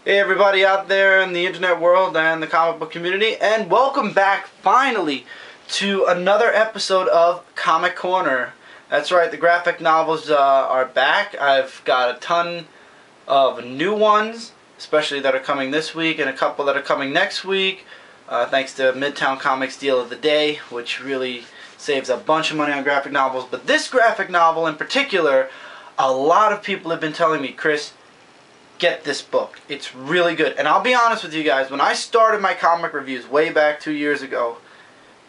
Hey everybody out there in the internet world and the comic book community, and welcome back finally to another episode of Comic Corner. That's right, the graphic novels are back. I've got a ton of new ones, especially that are coming this week, and a couple that are coming next week, thanks to Midtown Comics Deal of the Day, which really saves a bunch of money on graphic novels. But this graphic novel in particular, a lot of people have been telling me, Chris, get this book. It's really good. And I'll be honest with you guys, when I started my comic reviews way back 2 years ago,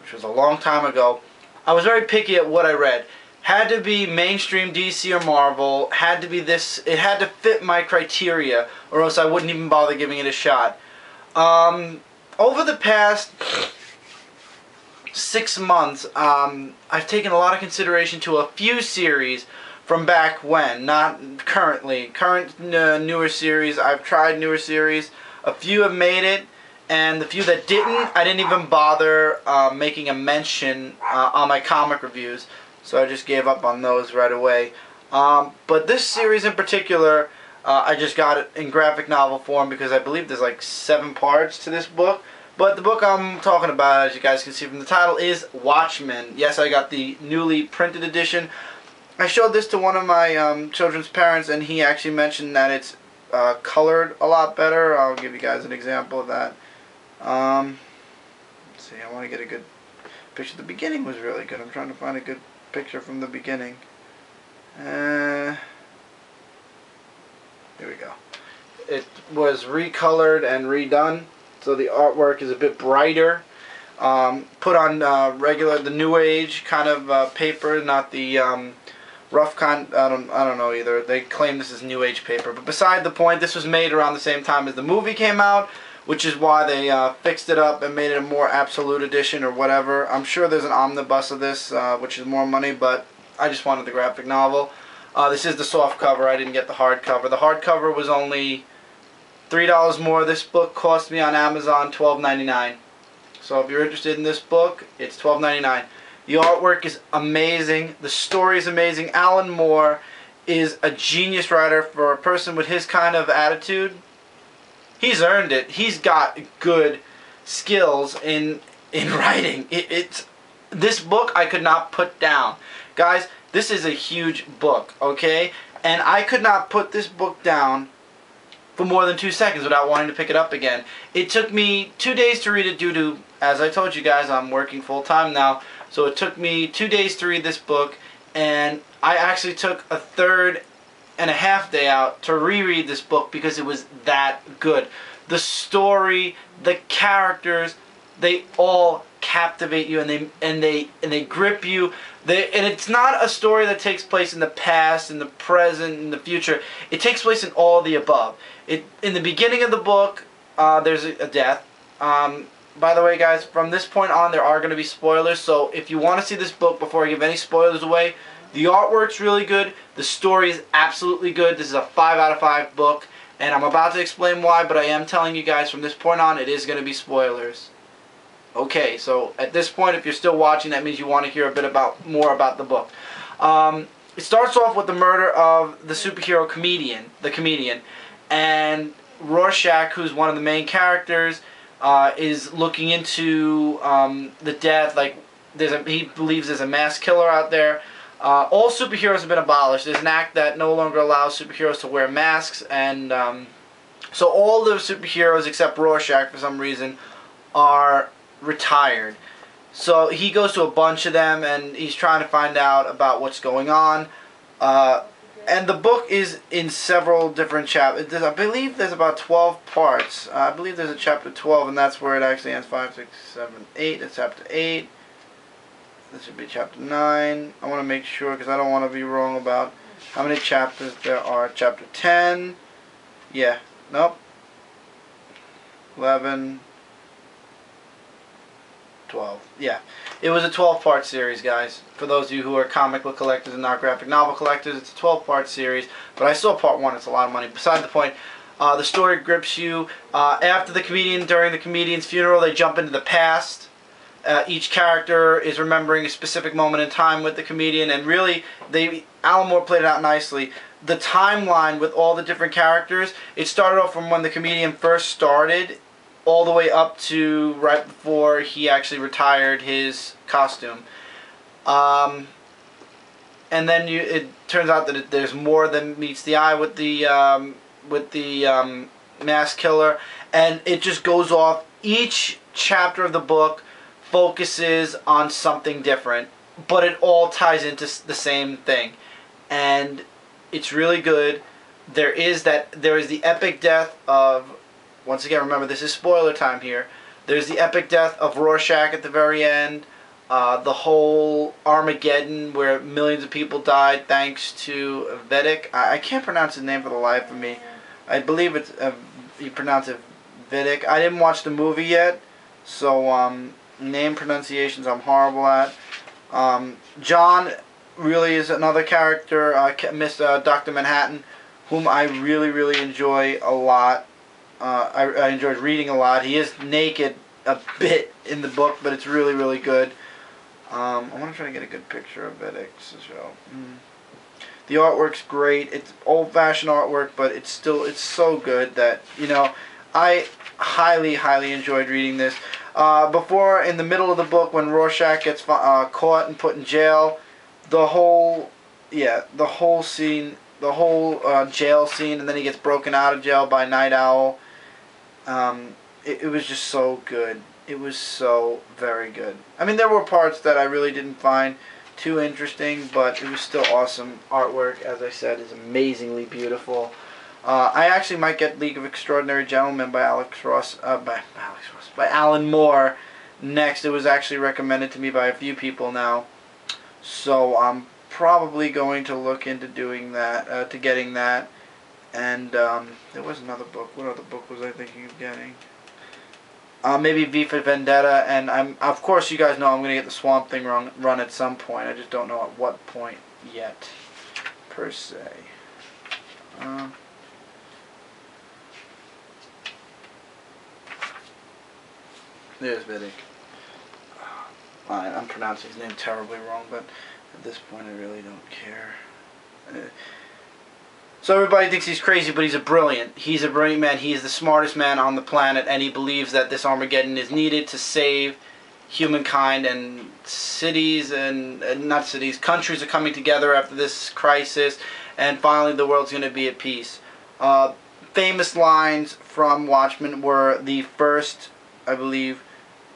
which was a long time ago, I was very picky at what I read. Had to be mainstream DC or Marvel, had to be this, it had to fit my criteria, or else I wouldn't even bother giving it a shot. Over the past 6 months, I've taken a lot of consideration to a few series from back when, not currently. Newer series, I've tried newer series. A few have made it, and the few that didn't, I didn't even bother making a mention on my comic reviews. So I just gave up on those right away. But this series in particular, I just got it in graphic novel form because I believe there's like 7 parts to this book. But the book I'm talking about, as you guys can see from the title, is Watchmen. Yes, I got the newly printed edition. I showed this to one of my children's parents, and he actually mentioned that it's colored a lot better. I'll give you guys an example of that. Let's see, I want to get a good picture. The beginning was really good. I'm trying to find a good picture from the beginning. Here we go. It was recolored and redone, so the artwork is a bit brighter. Put on the New Age kind of paper, not the rough kind. I don't know either. They claim this is New Age paper, but beside the point, this was made around the same time as the movie came out, which is why they fixed it up and made it a more absolute edition or whatever. I'm sure there's an omnibus of this, which is more money, but I just wanted the graphic novel. This is the soft cover. I didn't get the hardcover. The hardcover was only $3 more. This book cost me on Amazon $12.99. So if you're interested in this book, it's $12.99. The artwork is amazing. The story is amazing. Alan Moore is a genius writer. For a person with his kind of attitude, he's earned it. He's got good skills in writing. This book I could not put down. Guys, this is a huge book, okay? And I could not put this book down for more than 2 seconds without wanting to pick it up again. It took me 2 days to read it due to, as I told you guys, I'm working full-time now. So it took me 2 days to read this book, and I actually took a third and a half day out to reread this book because it was that good. The story, the characters, they all captivate you, and they grip you. And it's not a story that takes place in the past, in the present, in the future. It takes place in all the above. In the beginning of the book, there's a death. By the way, guys, from this point on, there are going to be spoilers, so if you want to see this book before I give any spoilers away, the artwork's really good, the story is absolutely good. This is a 5 out of 5 book, and I'm about to explain why, but I am telling you guys from this point on, it is going to be spoilers. Okay, so at this point, if you're still watching, that means you want to hear a bit more about the book. It starts off with the murder of the superhero comedian, and Rorschach, who's one of the main characters, is looking into the death. Like, he believes there's a mass killer out there. All superheroes have been abolished. There's an act that no longer allows superheroes to wear masks, and so all the superheroes except Rorschach, for some reason, are retired. So he goes to a bunch of them, and he's trying to find out about what's going on. And the book is in several different chapters. I believe there's about 12 parts. I believe there's a chapter 12, and that's where it actually ends. 5, 6, 7, 8. That's chapter 8. This should be chapter 9. I want to make sure, because I don't want to be wrong about how many chapters there are. Chapter 10. Yeah. Nope. 11. 12. Yeah. It was a 12-part series, guys. For those of you who are comic book collectors and not graphic novel collectors, it's a 12-part series. But I saw part 1. It's a lot of money. Beside the point, the story grips you. After the comedian, during the comedian's funeral, they jump into the past. Each character is remembering a specific moment in time with the comedian, and really, Alan Moore played it out nicely. the timeline with all the different characters. It started off from when the comedian first started, all the way up to right before he actually retired his costume. And then it turns out that there's more than meets the eye with the mass killer, and it just goes off. Each chapter of the book focuses on something different, but it all ties into the same thing, and it's really good. There is the epic death of, once again, remember this is spoiler time here. There's the epic death of Rorschach at the very end. The whole Armageddon where millions of people died thanks to Vedic. I can't pronounce his name for the life of me. I believe it's you pronounce it Vedic. I didn't watch the movie yet, so name pronunciations I'm horrible at. John really is another character. Dr. Manhattan, whom I really enjoy a lot. I enjoyed reading a lot. He is naked a bit in the book, but it's really good. I want to try to get a good picture of Vedic's show. The artwork's great. It's old-fashioned artwork, but it's so good that, you know, I highly enjoyed reading this. Before, in the middle of the book, when Rorschach gets caught and put in jail, the whole scene, the whole jail scene, and then he gets broken out of jail by Night Owl. It was just so good. It was so very good. I mean, there were parts that I really didn't find too interesting, but it was still awesome. Artwork, as I said, is amazingly beautiful. I actually might get League of Extraordinary Gentlemen by by Alan Moore next. It was actually recommended to me by a few people now, so I'm probably going to look into doing that, to getting that. And there was another book. What other book was I thinking of getting? Maybe V for Vendetta, and of course you guys know I'm gonna get the Swamp Thing run at some point. I just don't know at what point yet, per se. There's Vidic. I'm pronouncing his name terribly wrong, but at this point I really don't care. So everybody thinks he's crazy, but he's a brilliant man. He is the smartest man on the planet, and he believes that this Armageddon is needed to save humankind, and cities not cities, countries are coming together after this crisis, and finally the world's going to be at peace. Famous lines from Watchmen were the first, I believe,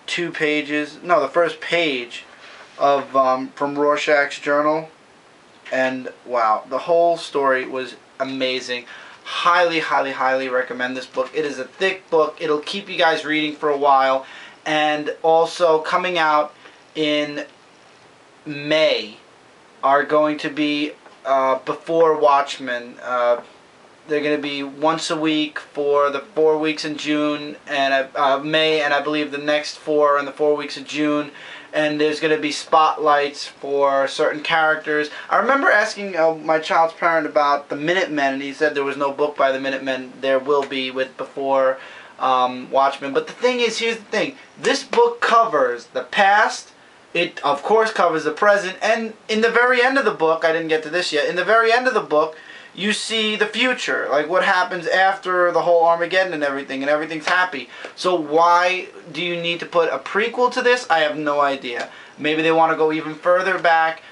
the first page of from Rorschach's journal, and wow, the whole story was amazing. Highly recommend this book. It is a thick book. It'll keep you guys reading for a while. And also coming out in May are going to be before Watchmen. They're going to be once a week for the 4 weeks in June and May, and I believe the next 4 in the 4 weeks of June. And there's going to be spotlights for certain characters. I remember asking my child's parent about the Minutemen, and he said there was no book by the Minutemen. There will be before Watchmen. But the thing is, here's the thing. This book covers the past. It, of course, covers the present. And in the very end of the book, I didn't get to this yet, in the very end of the book, you see the future, like what happens after the whole Armageddon and everything's happy. So why do you need to put a prequel to this? I have no idea. Maybe they want to go even further back.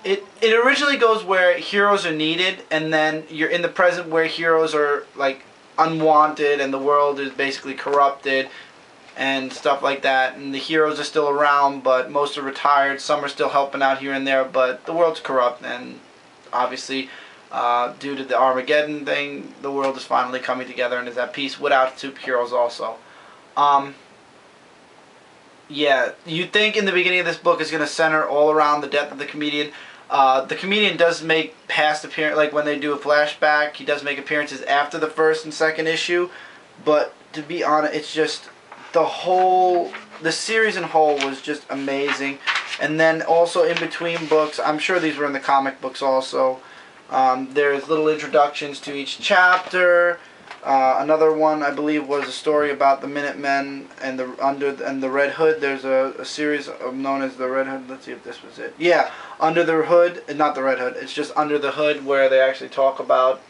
It originally goes where heroes are needed, and then you're in the present where heroes are like unwanted and the world is basically corrupted and stuff like that, and the heroes are still around, but most are retired. Some are still helping out here and there, but the world's corrupt, and obviously due to the Armageddon thing, the world is finally coming together and is at peace without superheroes also. Yeah, you think in the beginning of this book is going to center all around the death of the comedian. The comedian does make past appearances, like when they do a flashback, he does make appearances after the first and second issue, but to be honest, it's just the series in whole was just amazing. And then also in between books, I'm sure these were in the comic books also, there's little introductions to each chapter. Another one I believe was a story about the Minutemen and the Red Hood. There's a series known as the Red Hood. Let's see if this was it. Yeah, Under the Hood, not the Red Hood. It's just Under the Hood, where they actually talk about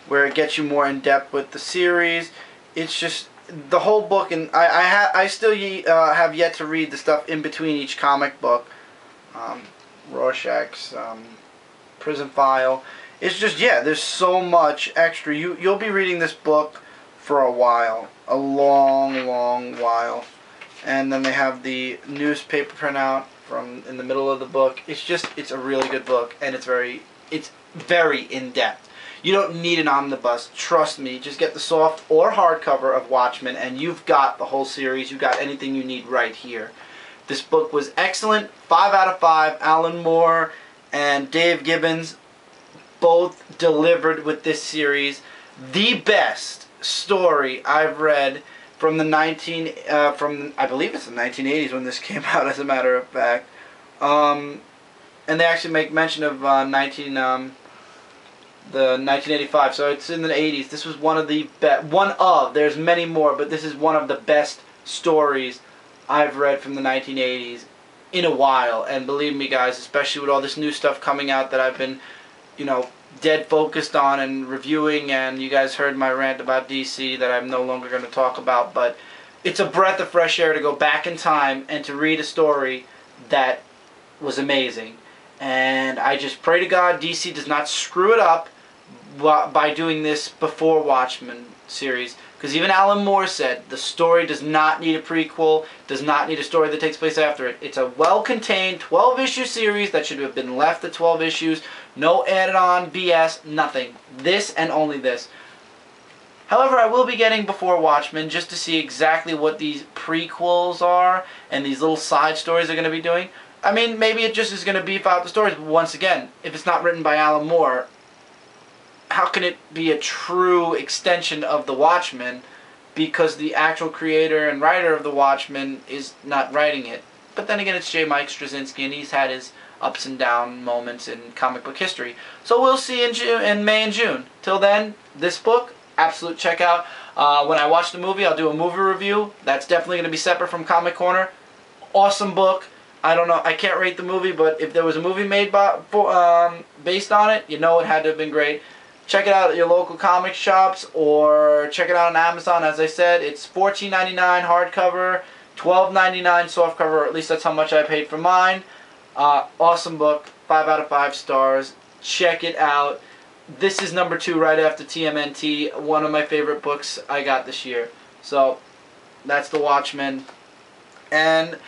where it gets you more in depth with the series. It's just the whole book, and I still have yet to read the stuff in between each comic book. Rorschach's Prison File. It's just, yeah, there's so much extra. You'll be reading this book for a while, a long, long while. And then they have the newspaper printout from in the middle of the book. It's a really good book, and it's very in depth. You don't need an omnibus, trust me. Just get the soft or hardcover of Watchmen, and you've got the whole series. You've got anything you need right here. This book was excellent. 5 out of 5. Alan Moore and Dave Gibbons both delivered with this series. The best story I've read from the I believe it's the 1980s when this came out, as a matter of fact. And they actually make mention of the 1985, so it's in the 80s. This was one of the best. There's many more, but this is one of the best stories I've read from the 1980s in a while. And believe me, guys, especially with all this new stuff coming out that I've been, dead focused on and reviewing, and you guys heard my rant about DC that I'm no longer going to talk about, but it's a breath of fresh air to go back in time and to read a story that was amazing. And I just pray to God DC does not screw it up by doing this before Watchmen series, because even Alan Moore said the story does not need a prequel, does not need a story that takes place after it. It's a well-contained 12-issue series that should have been left at 12 issues. No added-on BS, nothing. This and only this. However, I will be getting before Watchmen just to see exactly what these prequels are and these little side stories are going to be doing. I mean, maybe it just is going to beef out the stories, but once again, if it's not written by Alan Moore, how can it be a true extension of the Watchmen, because the actual creator and writer of the Watchmen is not writing it? But then again, it's J. Mike Straczynski, and he's had his ups and down moments in comic book history. So we'll see in May and June. Till then, this book, absolute checkout. When I watch the movie, I'll do a movie review. That's definitely going to be separate from Comic Corner. Awesome book. I don't know, I can't rate the movie, but if there was a movie made based on it, it had to have been great. Check it out at your local comic shops, or check it out on Amazon. As I said, it's $14.99 hardcover, $12.99 softcover, or at least that's how much I paid for mine. Awesome book, 5 out of 5 stars. Check it out. This is number 2 right after TMNT, one of my favorite books I got this year. So, that's The Watchmen. And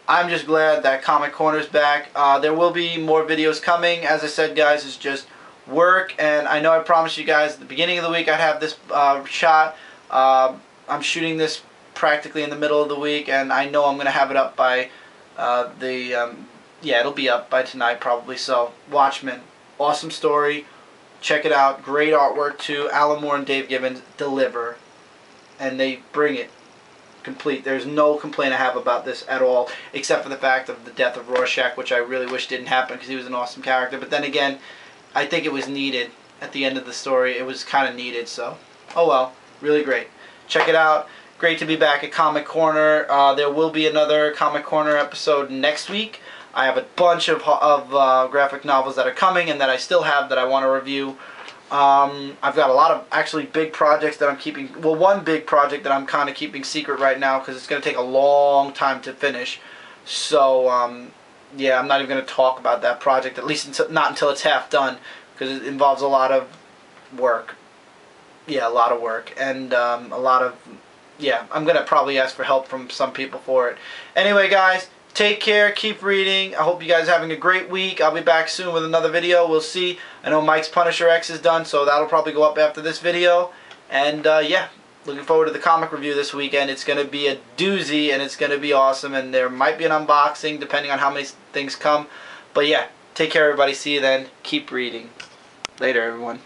I'm just glad that Comic Corner's back. There will be more videos coming. As I said, guys, it's just work, and I know I promised you guys at the beginning of the week I'd have this shot. I'm shooting this practically in the middle of the week, and I know I'm going to have it up by it'll be up by tonight probably. So, Watchmen, awesome story. Check it out. Great artwork too. Alan Moore and Dave Gibbons deliver, and they bring it complete. There's no complaint I have about this at all, except for the fact of the death of Rorschach, which I really wish didn't happen because he was an awesome character. But then again, I think it was needed at the end of the story. It was kind of needed, so oh well. Really great. Check it out. Great to be back at Comic Corner. There will be another Comic Corner episode next week. I have a bunch of graphic novels that are coming and that I still have that I want to review. I've got a lot of actually big projects that I'm keeping. Well, one big project that I'm kind of keeping secret right now because it's going to take a long time to finish. So, yeah, I'm not even going to talk about that project, at least not until it's half done, because it involves a lot of work. Yeah, a lot of work. And a lot of, yeah, I'm going to probably ask for help from some people for it. Anyway, guys, take care, keep reading. I hope you guys are having a great week. I'll be back soon with another video. We'll see. I know Mike's Punisher X is done, so that'll probably go up after this video. And, yeah, looking forward to the comic review this weekend. It's going to be a doozy, and it's going to be awesome. And there might be an unboxing, depending on how many things come. But, yeah, take care, everybody. See you then. Keep reading. Later, everyone.